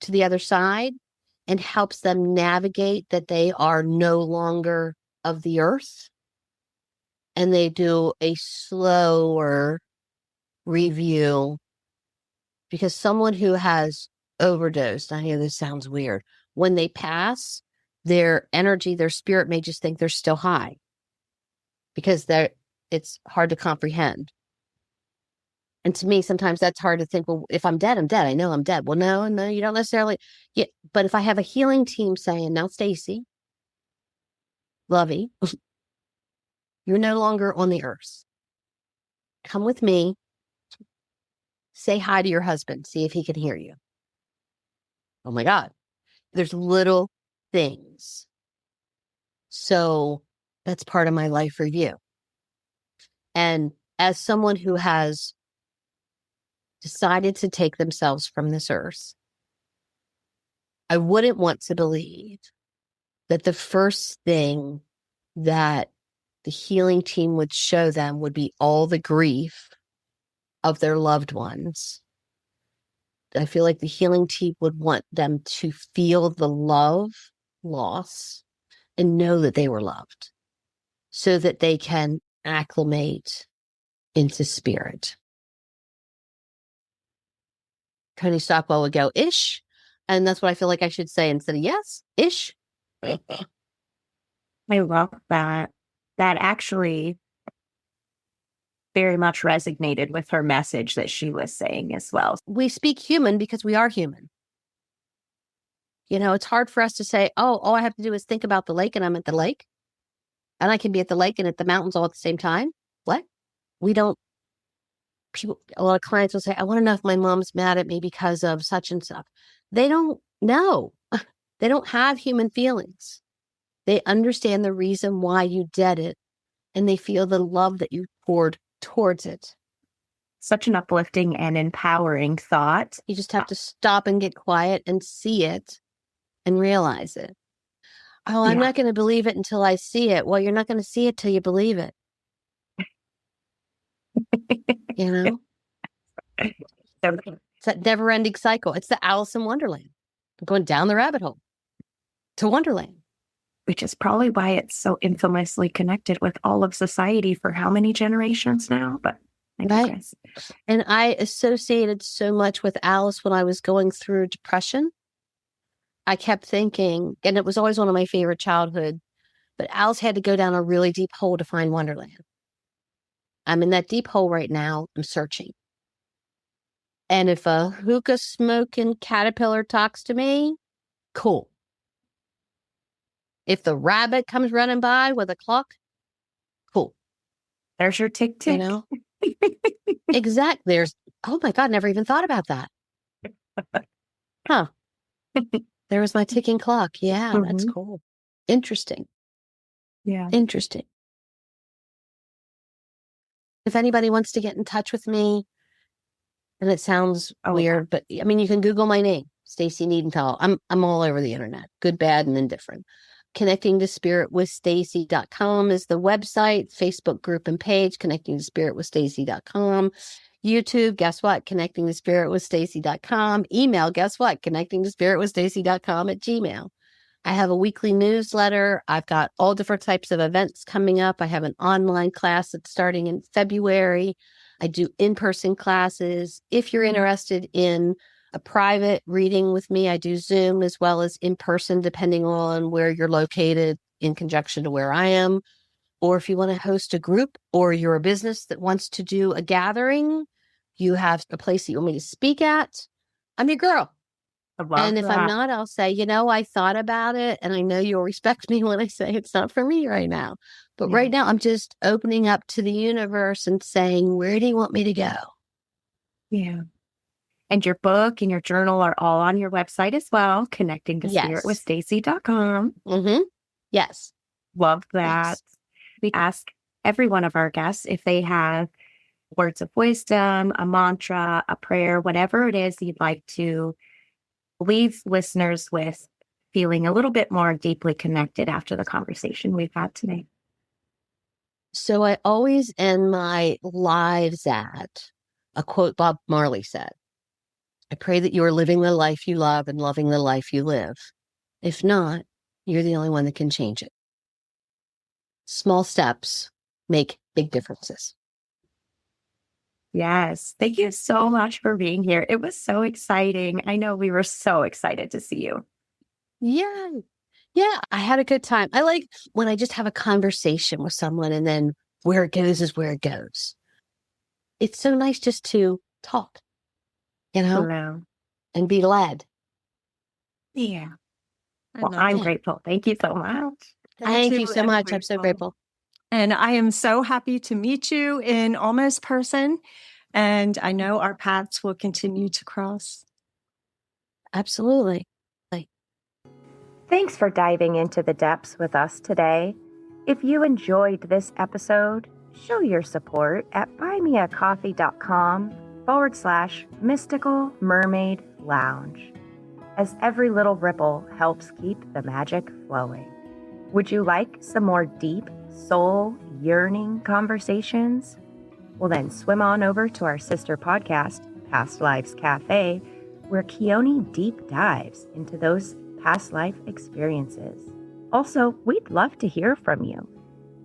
to the other side and helps them navigate that they are no longer of the earth. And they do a slower review, because someone who has overdosed, I know this sounds weird, when they pass, their energy, their spirit may just think they're still high because it's hard to comprehend. And to me, sometimes that's hard to think, well, if I'm dead, I'm dead. I know I'm dead. Well, no, you don't necessarily. Yeah, but if I have a healing team saying, now, Stacey, Lovey, you're no longer on the earth. Come with me. Say hi to your husband. See if he can hear you. Oh my God. There's little things. So that's part of my life review. And as someone who has decided to take themselves from this earth, I wouldn't want to believe that the first thing that the healing team would show them would be all the grief of their loved ones. I feel like the healing team would want them to feel the love, loss, and know that they were loved so that they can acclimate into spirit. Tony Stockwell would go, ish. And that's what I feel like I should say instead of yes, ish. I love that. That actually very much resonated with her message that she was saying as well. We speak human because we are human. You know, it's hard for us to say, oh, all I have to do is think about the lake and I'm at the lake. And I can be at the lake and at the mountains all at the same time. What? We don't. People, a lot of clients will say, I want to know if my mom's mad at me because of such and such. They don't know. They don't have human feelings. They understand the reason why you did it, and they feel the love that you poured towards it. Such an uplifting and empowering thought. You just have to stop and get quiet and see it and realize it. Oh, I'm not going to believe it until I see it. Well, you're not going to see it till you believe it. You know? It's that never-ending cycle. It's the Alice in Wonderland. I'm going down the rabbit hole to Wonderland. Which is probably why it's so infamously connected with all of society for how many generations now? But I digress. And I associated so much with Alice when I was going through depression. I kept thinking, and it was always one of my favorite childhood, but Alice had to go down a really deep hole to find Wonderland. I'm in that deep hole right now. I'm searching. And if a hookah smoking caterpillar talks to me, cool. If the rabbit comes running by with a clock, cool. There's your tick tick. You know? Exactly. Oh my God, never even thought about that. Huh. There was my ticking clock. Yeah, that's cool. Interesting. Yeah. Interesting. If anybody wants to get in touch with me, and it sounds weird, but I mean, you can Google my name, Stacey Niedentohl. I'm all over the internet, good, bad, and indifferent. ConnectingToSpiritWithStacey.com is the website, Facebook group and page, ConnectingToSpiritWithStacey.com. YouTube, guess what? ConnectingToSpiritWithStacey.com. Email, guess what? ConnectingToSpiritWithStacey.com at Gmail. I have a weekly newsletter. I've got all different types of events coming up. I have an online class that's starting in February. I do in-person classes. If you're interested in a private reading with me, I do Zoom as well as in person, depending on where you're located in conjunction to where I am. Or if you want to host a group or you're a business that wants to do a gathering, you have a place that you want me to speak at, I'm your girl. And if I'm not, I'll say, I thought about it and I know you'll respect me when I say it's not for me right now. But right now I'm just opening up to the universe and saying, where do you want me to go? Yeah. And your book and your journal are all on your website as well, ConnectingToSpiritWithStacey.com. Mm-hmm. Yes. Love that. Yes. We ask every one of our guests if they have words of wisdom, a mantra, a prayer, whatever it is you'd like to leave listeners with feeling a little bit more deeply connected after the conversation we've had today. So I always end my lives at a quote Bob Marley said. I pray that you are living the life you love and loving the life you live. If not, you're the only one that can change it. Small steps make big differences. Yes. Thank you so much for being here. It was so exciting. I know we were so excited to see you. Yeah. Yeah, I had a good time. I like when I just have a conversation with someone and then where it goes is where it goes. It's so nice just to talk, Hello. and be led. Yeah. Well, I'm grateful. Thank you so much. Thank you so much. I'm so grateful. And I am so happy to meet you in almost person. And I know our paths will continue to cross. Absolutely. Thanks for diving into the depths with us today. If you enjoyed this episode, show your support at buymeacoffee.com/mystical mermaid lounge, as every little ripple helps keep the magic flowing. Would you like some more deep, soul yearning conversations? Well, then swim on over to our sister podcast, Past Lives Cafe, where Keone deep dives into those past life experiences. Also, we'd love to hear from you.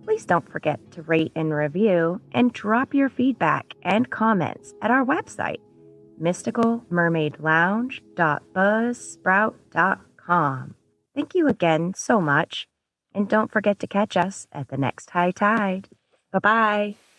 Please don't forget to rate and review and drop your feedback and comments at our website, mysticalmermaidlounge.buzzsprout.com. Thank you again so much, and don't forget to catch us at the next high tide. Bye-bye.